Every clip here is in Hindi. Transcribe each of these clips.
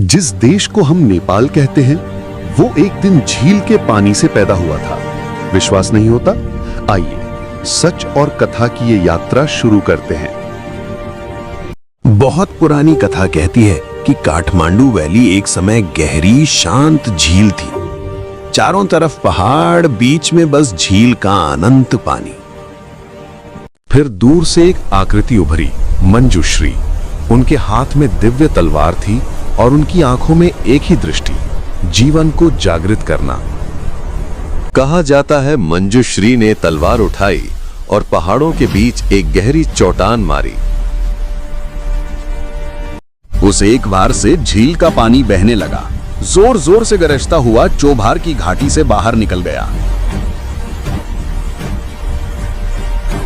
जिस देश को हम नेपाल कहते हैं, वो एक दिन झील के पानी से पैदा हुआ था। विश्वास नहीं होता? आइए सच और कथा की ये यात्रा शुरू करते हैं। बहुत पुरानी कथा कहती है कि काठमांडू वैली एक समय गहरी शांत झील थी। चारों तरफ पहाड़, बीच में बस झील का अनंत पानी। फिर दूर से एक आकृति उभरी, मंजुश्री। उनके हाथ में दिव्य तलवार थी और उनकी आंखों में एक ही दृष्टि, जीवन को जागृत करना। कहा जाता है मंजुश्री ने तलवार उठाई और पहाड़ों के बीच एक गहरी चौटान मारी। उस एक बार से झील का पानी बहने लगा। जोर जोर से गरजता हुआ चोभार की घाटी से बाहर निकल गया।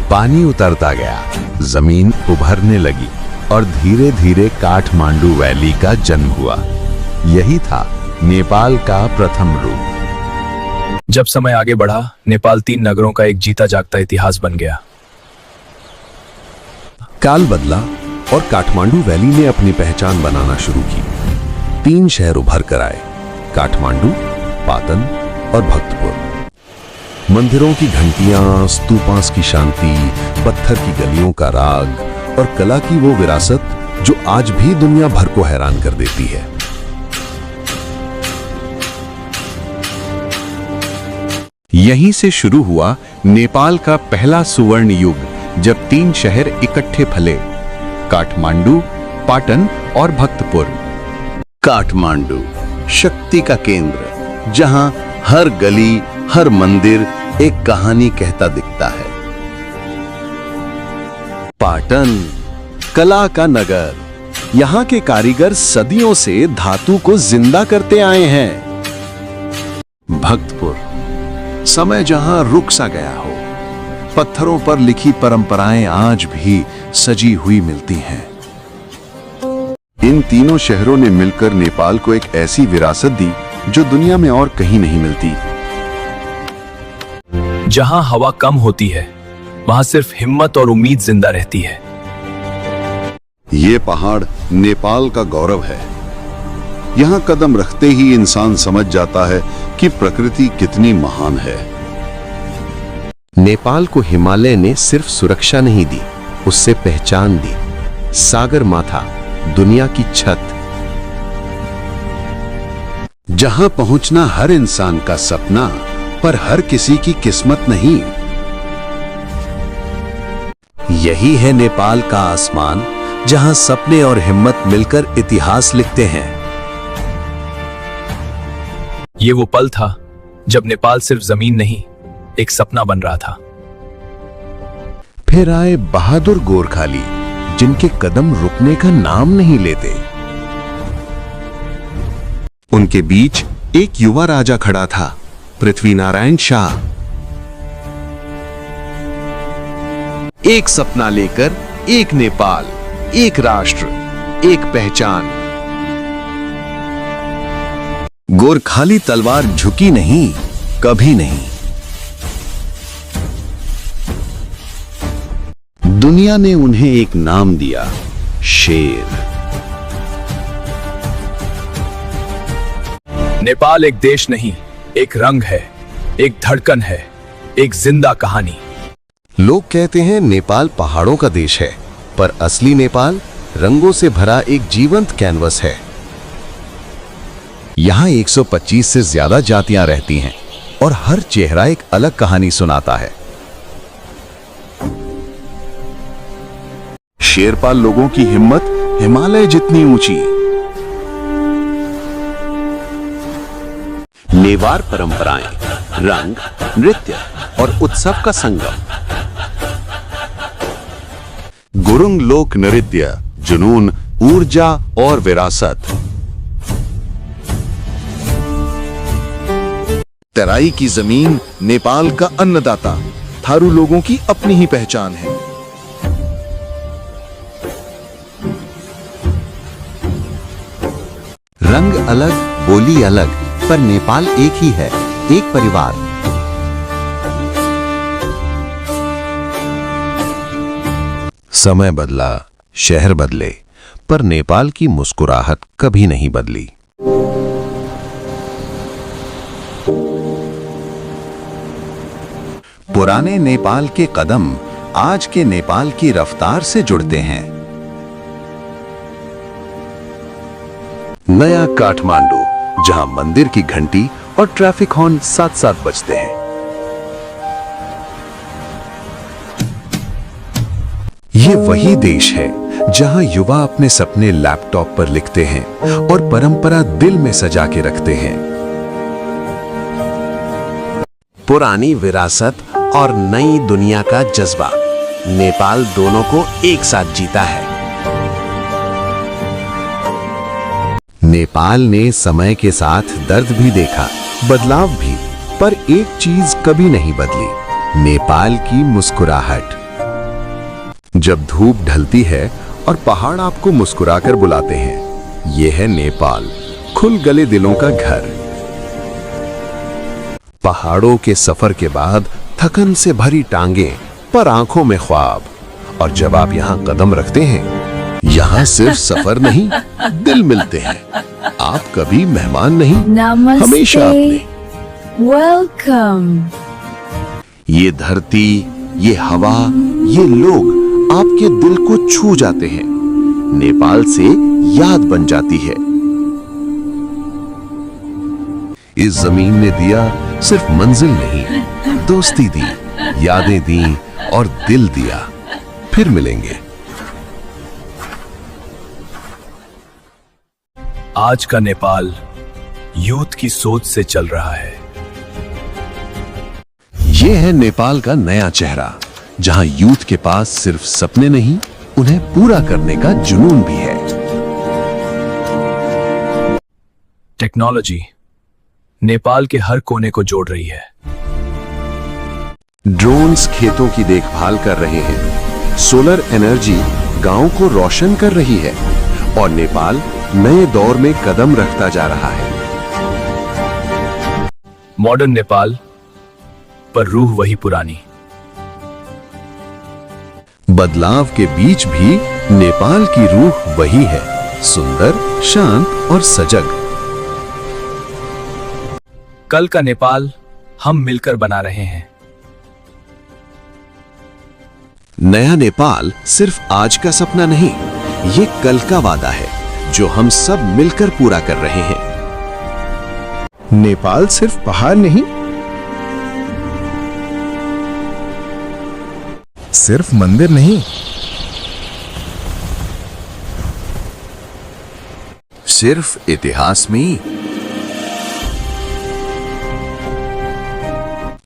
पानी उतरता गया, जमीन उभरने लगी और धीरे धीरे काठमांडू वैली का जन्म हुआ। यही था नेपाल का प्रथम रूप। जब समय आगे बढ़ा, नेपाल 3 नगरों का एक जीता जागता इतिहास बन गया। काल बदला और काठमांडू वैली ने अपनी पहचान बनाना शुरू की। 3 शहर उभर कर आए, काठमांडू, पाटन और भक्तपुर। मंदिरों की घंटियां, स्तूपास की शांति, पत्थर की गलियों का राग और कला की वो विरासत जो आज भी दुनिया भर को हैरान कर देती है। यहीं से शुरू हुआ नेपाल का पहला सुवर्ण युग, जब 3 शहर इकट्ठे फले, काठमांडू, पाटन और भक्तपुर। काठमांडू शक्ति का केंद्र, जहां हर गली, हर मंदिर एक कहानी कहता दिखता है। पाटन कला का नगर, यहां के कारीगर सदियों से धातु को जिंदा करते आए हैं। भक्तपुर समय जहां रुक सा गया हो, पत्थरों पर लिखी परंपराएं आज भी सजी हुई मिलती हैं। इन तीनों शहरों ने मिलकर नेपाल को एक ऐसी विरासत दी जो दुनिया में और कहीं नहीं मिलती। जहां हवा कम होती है, वहां सिर्फ हिम्मत और उम्मीद जिंदा रहती है। ये पहाड़ नेपाल का गौरव है। यहाँ कदम रखते ही इंसान समझ जाता है कि प्रकृति कितनी महान है। नेपाल को हिमालय ने सिर्फ सुरक्षा नहीं दी, उससे पहचान दी। सागर माथा, दुनिया की छत। जहां पहुंचना हर इंसान का सपना, पर हर किसी की किस्मत नहीं। यही है नेपाल का आसमान, जहां सपने और हिम्मत मिलकर इतिहास लिखते हैं। ये वो पल था जब नेपाल सिर्फ जमीन नहीं, एक सपना बन रहा था। फिर आए बहादुर गोरखाली, जिनके कदम रुकने का नाम नहीं लेते। उनके बीच एक युवा राजा खड़ा था, पृथ्वीनारायण शाह। एक सपना लेकर, एक नेपाल, एक राष्ट्र, एक पहचान। गोरखाली तलवार झुकी नहीं, कभी नहीं। दुनिया ने उन्हें एक नाम दिया, शेर। नेपाल एक देश नहीं, एक रंग है, एक धड़कन है, एक जिंदा कहानी। लोग कहते हैं नेपाल पहाड़ों का देश है, पर असली नेपाल रंगों से भरा एक जीवंत कैनवस है। यहां 125 से ज्यादा जातियां रहती हैं और हर चेहरा एक अलग कहानी सुनाता है। शेरपा लोगों की हिम्मत हिमालय जितनी ऊंची। नेवार परंपराएं, रंग, नृत्य और उत्सव का संगम। गुरुंग लोक नृत्य, जुनून, ऊर्जा और विरासत। तराई की जमीन नेपाल का अन्नदाता, थारू लोगों की अपनी ही पहचान है। रंग अलग, बोली अलग, पर नेपाल एक ही है, एक परिवार। समय बदला, शहर बदले, पर नेपाल की मुस्कुराहट कभी नहीं बदली। पुराने नेपाल के कदम आज के नेपाल की रफ्तार से जुड़ते हैं। नया काठमांडू, जहां मंदिर की घंटी और ट्रैफिक हॉर्न साथ साथ बजते हैं। ये वही देश है जहां युवा अपने सपने लैपटॉप पर लिखते हैं और परंपरा दिल में सजा के रखते हैं। पुरानी विरासत और नई दुनिया का जज्बा, नेपाल दोनों को एक साथ जीता है। नेपाल ने समय के साथ दर्द भी देखा, बदलाव भी, पर एक चीज कभी नहीं बदली, नेपाल की मुस्कुराहट। जब धूप ढलती है और पहाड़ आपको मुस्कुराकर बुलाते हैं, यह है नेपाल, खुल गले दिलों का घर। पहाड़ों के सफर के बाद थकन से भरी टांगें, पर आंखों में ख्वाब, और जब आप यहां कदम रखते हैं, यहां सिर्फ सफर नहीं, दिल मिलते हैं। आप कभी मेहमान नहीं, हमेशा अपने। वेलकम। ये धरती, ये हवा, ये लोग आपके दिल को छू जाते हैं, नेपाल से याद बन जाती है। इस जमीन ने दिया सिर्फ मंजिल नहीं, दोस्ती दी, यादें दी और दिल दिया। फिर मिलेंगे। आज का नेपाल यूथ की सोच से चल रहा है। यह है नेपाल का नया चेहरा, जहां यूथ के पास सिर्फ सपने नहीं, उन्हें पूरा करने का जुनून भी है। टेक्नोलॉजी नेपाल के हर कोने को जोड़ रही है। ड्रोन्स खेतों की देखभाल कर रहे हैं, सोलर एनर्जी गांव को रोशन कर रही है, और नेपाल नए दौर में कदम रखता जा रहा है। मॉडर्न नेपाल, पर रूह वही पुरानी। बदलाव के बीच भी नेपाल की रूह वही है, सुंदर, शांत और सजग। कल का नेपाल हम मिलकर बना रहे हैं। नया नेपाल सिर्फ आज का सपना नहीं, ये कल का वादा है जो हम सब मिलकर पूरा कर रहे हैं। नेपाल सिर्फ पहाड़ नहीं, सिर्फ मंदिर नहीं, सिर्फ इतिहास में।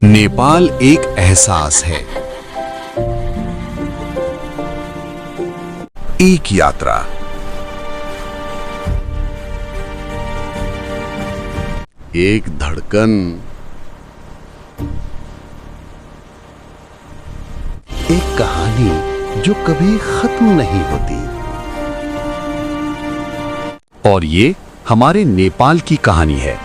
नेपाल एक एहसास है, एक यात्रा, एक धड़कन, एक कहानी जो कभी खत्म नहीं होती। और ये हमारे नेपाल की कहानी है।